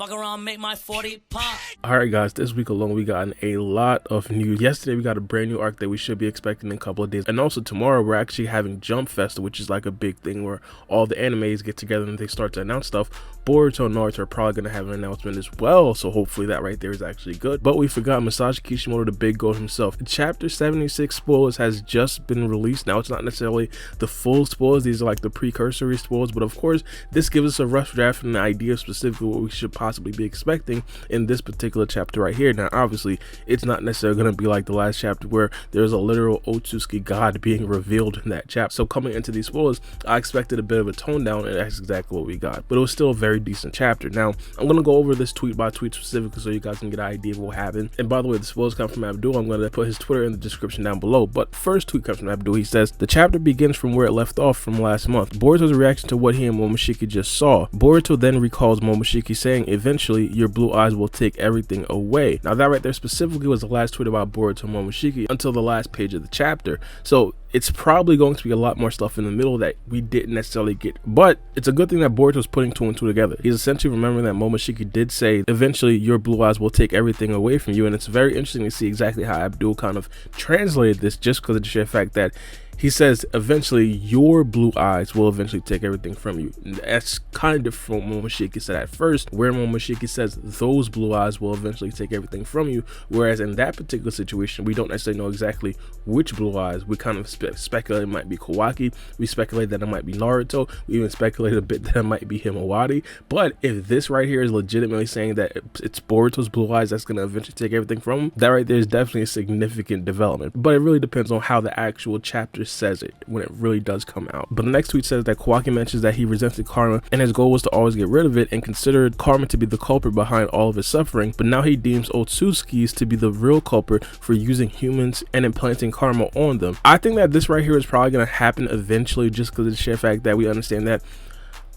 Fuck around, make my 40 pop. Alright guys, this week alone we gotten a lot of news. Yesterday we got a brand new arc that we should be expecting in a couple of days. And also tomorrow we're actually having Jump Fest, which is like a big thing where all the animes get together and they start to announce stuff. Boruto and Naruto are probably going to have an announcement as well, so hopefully that right there is actually good. But we forgot Masashi Kishimoto, the big goat himself. Chapter 76 spoilers has just been released. Now it's not necessarily the full spoilers, these are like the precursory spoilers, but of course this gives us a rough draft and an idea of specifically what we should possibly be expecting in this particular chapter right here. Now obviously it's not necessarily going to be like the last chapter where there's a literal Otsutsuki god being revealed in that chapter. So coming into these spoilers, I expected a bit of a tone down, and that's exactly what we got. But it was still a very decent chapter. Now I'm going to go over this tweet by tweet specifically so you guys can get an idea of what happened. And by the way, the spoilers come from Abdul. I'm going to put his Twitter in the description down below. But first tweet comes from Abdul. He says the chapter begins from where it left off from last month. Boruto's reaction to what he and Momoshiki just saw. Boruto then recalls Momoshiki saying, "Eventually your blue eyes will take everything away." Now that right there specifically was the last tweet about Boruto and Momoshiki until the last page of the chapter. So it's probably going to be a lot more stuff in the middle that we didn't necessarily get, but it's a good thing that Boruto's putting two and two together. He's essentially remembering that Momoshiki did say, "Eventually your blue eyes will take everything away from you," and it's very interesting to see exactly how Abdul kind of translated this, just because of the sheer fact that he says eventually your blue eyes will eventually take everything from you. And that's kind of different from what Momoshiki said at first, where Momoshiki says those blue eyes will eventually take everything from you, whereas in that particular situation we don't necessarily know exactly which blue eyes. We kind of speculate it might be Kawaki, we speculate that it might be Naruto, we even speculate a bit that it might be Himawari. But if this right here is legitimately saying that it's Boruto's blue eyes that's going to eventually take everything from him, that right there is definitely a significant development. But it really depends on how the actual chapter says it when it really does come out. But the next tweet says that Kawaki mentions that he resented karma and his goal was to always get rid of it and considered karma to be the culprit behind all of his suffering, but now he deems Otsutsuki's to be the real culprit for using humans and implanting karma on them. I think that this right here is probably going to happen eventually, just because of the sheer fact that we understand that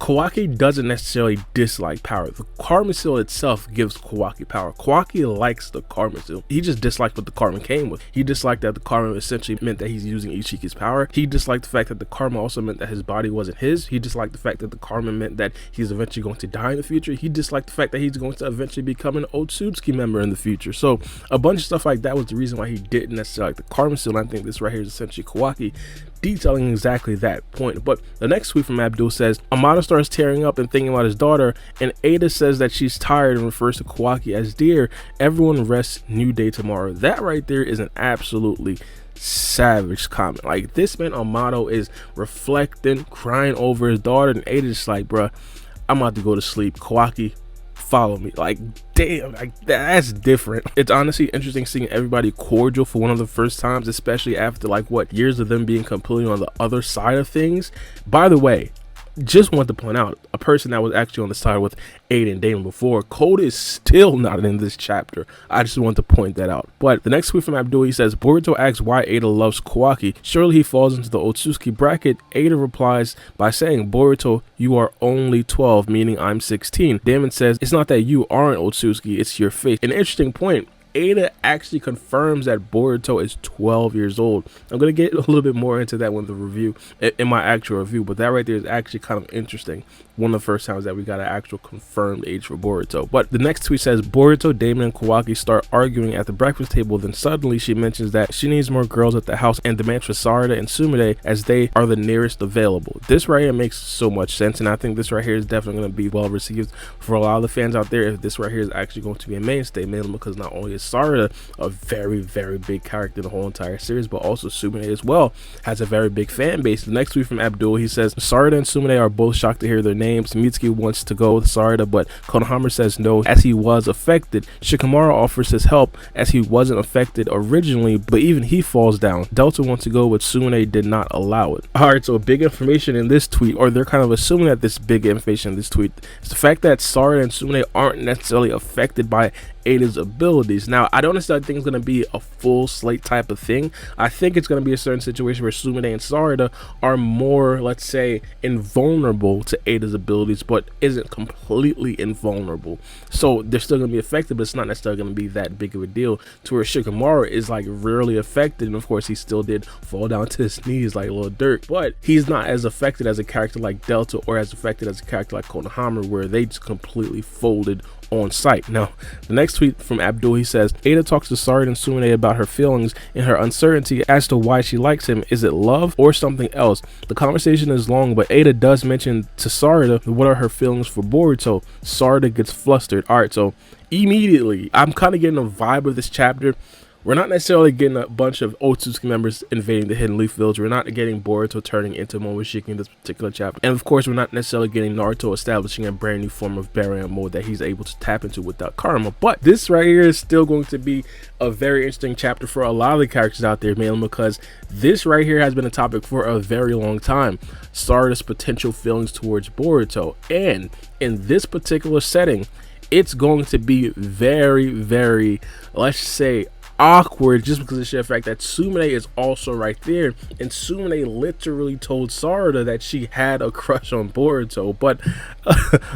Kawaki doesn't necessarily dislike power. The karma seal itself gives Kawaki power. Kawaki likes the karma seal. He just disliked what the karma came with. He disliked that the karma essentially meant that he's using Ichiki's power. He disliked the fact that the karma also meant that his body wasn't his. He disliked the fact that the karma meant that he's eventually going to die in the future. He disliked the fact that he's going to eventually become an Otsutsuki member in the future. So a bunch of stuff like that was the reason why he didn't necessarily like the karma seal. And I think this right here is essentially Kawaki detailing exactly that point. But the next tweet from Abdul says Amado starts tearing up and thinking about his daughter, and Eida says that she's tired and refers to Kawaki as dear. Everyone rests, new day tomorrow. That right there is an absolutely savage comment. Like, this man Amado is reflecting, crying over his daughter, and Eida's just like, bruh, I'm about to go to sleep. Kawaki, follow me. Like, damn, like that's different. It's honestly interesting seeing everybody cordial for one of the first times, especially after like what years of them being completely on the other side of things. By the way, just want to point out a person that was actually on the side with Eida and Damon before. Code is still not in this chapter. I just want to point that out. But the next tweet from Abdul, he says Boruto asks why Eida loves Kawaki. Surely he falls into the Otsutsuki bracket. Eida replies by saying, "Boruto, you are only 12, meaning I'm 16. Damon says, "It's not that you aren't Otsutsuki, it's your face." An interesting point. Eida actually confirms that Boruto is 12 years old. I'm going to get a little bit more into that with the review, in my actual review, but that right there is actually kind of interesting. One of the first times that we got an actual confirmed age for Boruto. But the next tweet says Boruto, Damon, and Kawaki start arguing at the breakfast table. Then suddenly she mentions that she needs more girls at the house and demands for Sarada and Sumire as they are the nearest available. This right here makes so much sense, and I think this right here is definitely going to be well received for a lot of the fans out there if this right here is actually going to be a mainstay, mainly because not only is Sarada a very, very big character in the whole entire series, but also Sumire as well has a very big fan base. The next tweet from Abdul, he says Sarada and Sumire are both shocked to hear their names. Mitsuki wants to go with Sarada, but Konohama says no as he was affected. Shikamaru offers his help as he wasn't affected originally, but even he falls down. Delta wants to go, but Sumire did not allow it. Alright, so big information in this tweet, or they're kind of assuming that this big information in this tweet is the fact that Sarada and Sumire aren't necessarily affected by Eida's abilities. Now, I don't necessarily think it's going to be a full slate type of thing. I think it's going to be a certain situation where Sumire and Sarada are more, let's say, invulnerable to Eida's abilities, but isn't completely invulnerable. So they're still going to be affected, but it's not necessarily going to be that big of a deal to where Shikamaru is like rarely affected. And of course, he still did fall down to his knees like Lil Durk, but he's not as affected as a character like Delta or as affected as a character like Konohamaru, where they just completely folded on sight. Now, the next tweet from Abdul, he says, Eida talks to Sarada and Sumire about her feelings and her uncertainty as to why she likes him. Is it love or something else? The conversation is long, but Eida does mention to Sarada what are her feelings for Boruto. Sarada gets flustered. All right, so immediately, I'm kind of getting a vibe of this chapter. We're not necessarily getting a bunch of Otsutsuki members invading the Hidden Leaf Village. We're not getting Boruto turning into Momoshiki in this particular chapter. And of course, we're not necessarily getting Naruto establishing a brand new form of Baara mode that he's able to tap into without karma. But this right here is still going to be a very interesting chapter for a lot of the characters out there, mainly because this right here has been a topic for a very long time. Sarada's potential feelings towards Boruto. And in this particular setting, it's going to be very, very, let's say, awkward, just because of the sheer fact that Sumire is also right there, and Sumire literally told Sarada that she had a crush on Boruto. But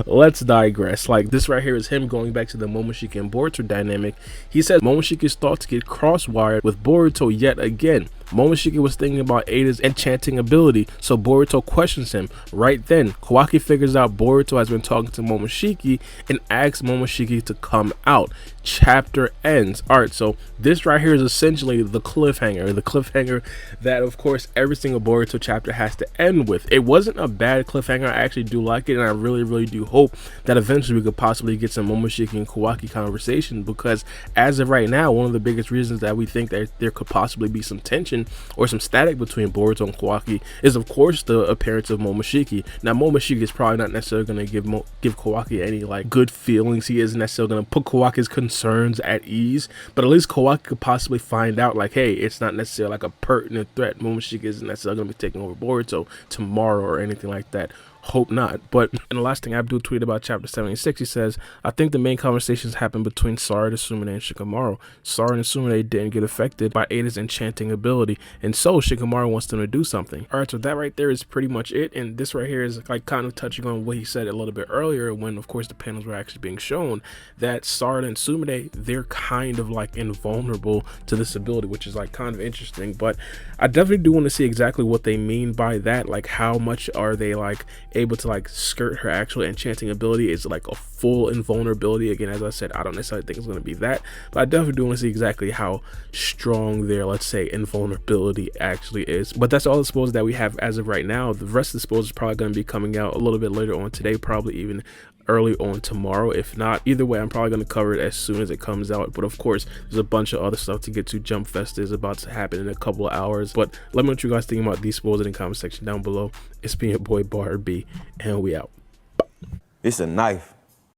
let's digress. Like, this right here is him going back to the Momoshiki and Boruto dynamic. He says Momoshiki is thought to get cross-wired with Boruto yet again. Momoshiki was thinking about Eida's enchanting ability, so Boruto questions him. Right then, Kawaki figures out Boruto has been talking to Momoshiki and asks Momoshiki to come out. Chapter ends. Alright, so this right here is essentially the cliffhanger that, of course, every single Boruto chapter has to end with. It wasn't a bad cliffhanger. I actually do like it, and I really do hope that eventually we could possibly get some Momoshiki and Kawaki conversation, because as of right now, one of the biggest reasons that we think that there could possibly be some tension or some static between Boruto and Kawaki is, of course, the appearance of Momoshiki. Now, Momoshiki is probably not necessarily going to give Kawaki any like good feelings. He isn't necessarily going to put Kawaki's concerns at ease, but at least Kawaki could possibly find out, like, hey, it's not necessarily like a pertinent threat. Momoshiki isn't necessarily going to be taking over Boruto tomorrow or anything like that. Hope not. But and the last thing Abdul tweeted about chapter 76, he says, I think the main conversations happened between Sarada, Sumire, and Shikamaru. Sarada and Sumire didn't get affected by Eida's enchanting ability, and so Shikamaru wants them to do something. Alright, so that right there is pretty much it, and this right here is like kind of touching on what he said a little bit earlier when, of course, the panels were actually being shown, that Sarada and Sumire, they're kind of like invulnerable to this ability, which is like kind of interesting. But I definitely do want to see exactly what they mean by that. Like, how much are they like able to like skirt her actual enchanting ability? Is like a full invulnerability? Again, as I said, I don't necessarily think it's going to be that, but I definitely do want to see exactly how strong their, let's say, invulnerability actually is. But that's all the spoilers that we have as of right now. The rest of the spoilers is probably going to be coming out a little bit later on today, probably even early on tomorrow. If not, either way, I'm probably going to cover it as soon as it comes out. But of course, there's a bunch of other stuff to get to. Jump Fest is about to happen in a couple of hours. But let me know what you guys think about these spoilers in the comment section down below. It's been your boy Baara B, and we out. It's a knife.